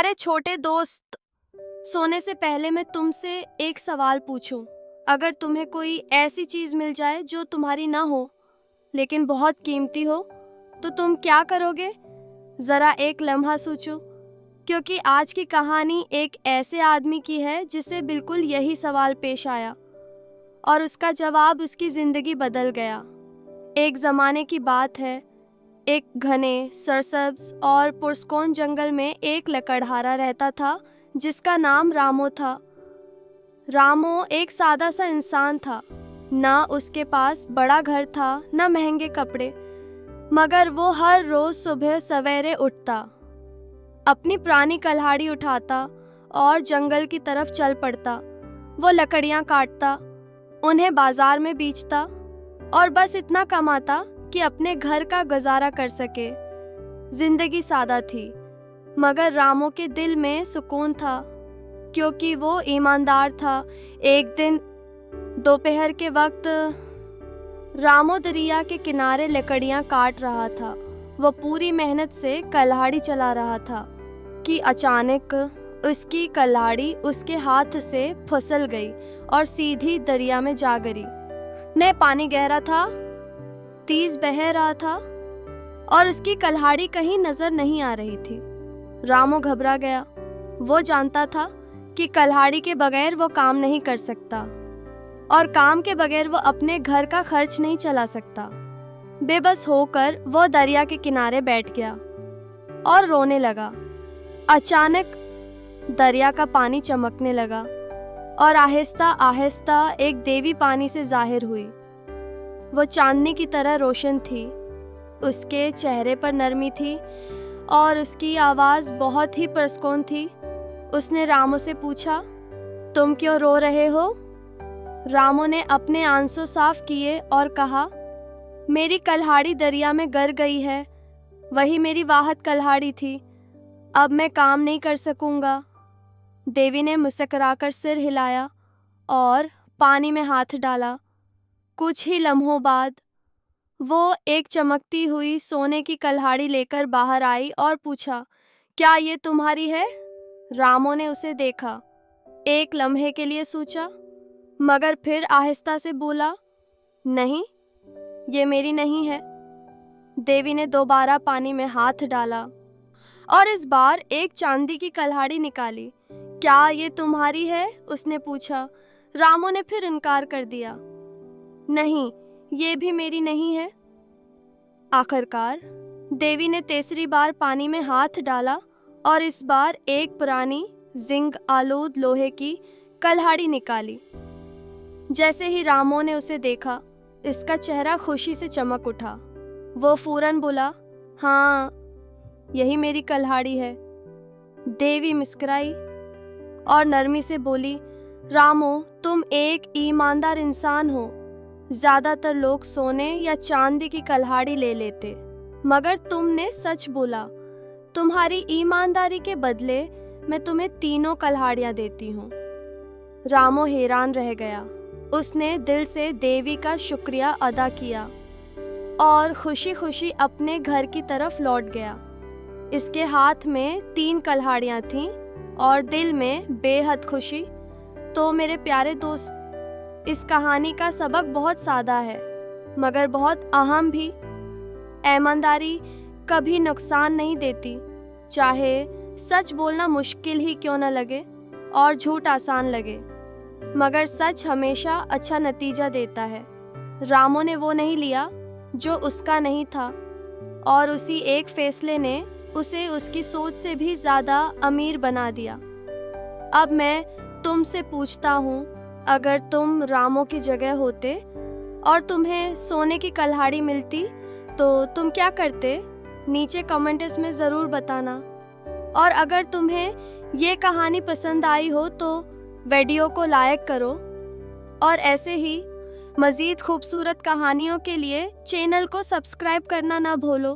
अरे छोटे दोस्त, सोने से पहले मैं तुमसे एक सवाल पूछूं। अगर तुम्हें कोई ऐसी चीज मिल जाए जो तुम्हारी ना हो लेकिन बहुत कीमती हो, तो तुम क्या करोगे? जरा एक लम्हा सोचो, क्योंकि आज की कहानी एक ऐसे आदमी की है जिसे बिल्कुल यही सवाल पेश आया और उसका जवाब उसकी जिंदगी बदल गया। एक जमाने की बात है, एक घने सरसब्ज और पुरस्कोन जंगल में एक लकड़हारा रहता था जिसका नाम रामो था। रामो एक सादा सा इंसान था। ना उसके पास बड़ा घर था, ना महंगे कपड़े, मगर वो हर रोज सुबह सवेरे उठता, अपनी पुरानी कल्हाड़ी उठाता और जंगल की तरफ चल पड़ता। वो लकड़ियाँ काटता, उन्हें बाजार में बेचता और बस इतना कमाता कि अपने घर का गुजारा कर सके। जिंदगी सादा थी, मगर रामो के दिल में सुकून था, क्योंकि वो ईमानदार था। एक दिन दोपहर के वक्त रामो दरिया के किनारे लकड़ियां काट रहा था। वो पूरी मेहनत से कल्हाड़ी चला रहा था कि अचानक उसकी कल्हाड़ी उसके हाथ से फिसल गई और सीधी दरिया में जा गिरी। न पानी गहरा था, तेज बह रहा था और उसकी कल्हाड़ी कहीं नजर नहीं आ रही थी। रामो घबरा गया। वो जानता था कि कल्हाड़ी के बगैर वो काम नहीं कर सकता और काम के बगैर वो अपने घर का खर्च नहीं चला सकता। बेबस होकर वो दरिया के किनारे बैठ गया और रोने लगा। अचानक दरिया का पानी चमकने लगा और आहिस्ता आहिस्ता एक देवी पानी से जाहिर हुई। वो चांदनी की तरह रोशन थी, उसके चेहरे पर नरमी थी और उसकी आवाज़ बहुत ही पुरस्कोन थी। उसने रामो से पूछा, तुम क्यों रो रहे हो? रामो ने अपने आंसू साफ किए और कहा, मेरी कल्हाड़ी दरिया में गिर गई है। वही मेरी वाहद कल्हाड़ी थी। अब मैं काम नहीं कर सकूंगा। देवी ने मुस्कुराकर सिर हिलाया और पानी में हाथ डाला। कुछ ही लम्हों बाद वो एक चमकती हुई सोने की कल्हाड़ी लेकर बाहर आई और पूछा, क्या ये तुम्हारी है? रामो ने उसे देखा, एक लम्हे के लिए सोचा, मगर फिर आहिस्ता से बोला, नहीं, ये मेरी नहीं है। देवी ने दोबारा पानी में हाथ डाला और इस बार एक चांदी की कल्हाड़ी निकाली। क्या ये तुम्हारी है? उसने पूछा। रामो ने फिर इनकार कर दिया, नहीं, ये भी मेरी नहीं है। आखिरकार देवी ने तीसरी बार पानी में हाथ डाला और इस बार एक पुरानी जिंक आलूद लोहे की कल्हाड़ी निकाली। जैसे ही रामो ने उसे देखा, इसका चेहरा खुशी से चमक उठा। वो फौरन बोला, हाँ, यही मेरी कल्हाड़ी है। देवी मुस्कुराई और नरमी से बोली, रामो, तुम एक ईमानदार इंसान हो। ज्यादातर लोग सोने या चांदी की कल्हाड़ी ले लेते, मगर तुमने सच बोला। तुम्हारी ईमानदारी के बदले मैं तुम्हें तीनों कल्हाड़ियां देती हूँ। रामो हैरान रह गया। उसने दिल से देवी का शुक्रिया अदा किया और खुशी खुशी अपने घर की तरफ लौट गया। इसके हाथ में 3 कल्हाड़ियां थीं और दिल में बेहद खुशी। तो मेरे प्यारे दोस्त, इस कहानी का सबक बहुत सादा है, मगर बहुत अहम भी। ईमानदारी कभी नुकसान नहीं देती, चाहे सच बोलना मुश्किल ही क्यों न लगे और झूठ आसान लगे, मगर सच हमेशा अच्छा नतीजा देता है। रामो ने वो नहीं लिया जो उसका नहीं था और उसी एक फैसले ने उसे उसकी सोच से भी ज़्यादा अमीर बना दिया। अब मैं तुमसे पूछता हूँ, अगर तुम रामो की जगह होते और तुम्हें सोने की कल्हाड़ी मिलती, तो तुम क्या करते? नीचे कमेंट्स में ज़रूर बताना। और अगर तुम्हें ये कहानी पसंद आई हो तो वीडियो को लाइक करो और ऐसे ही मज़ीद खूबसूरत कहानियों के लिए चैनल को सब्सक्राइब करना ना भूलो।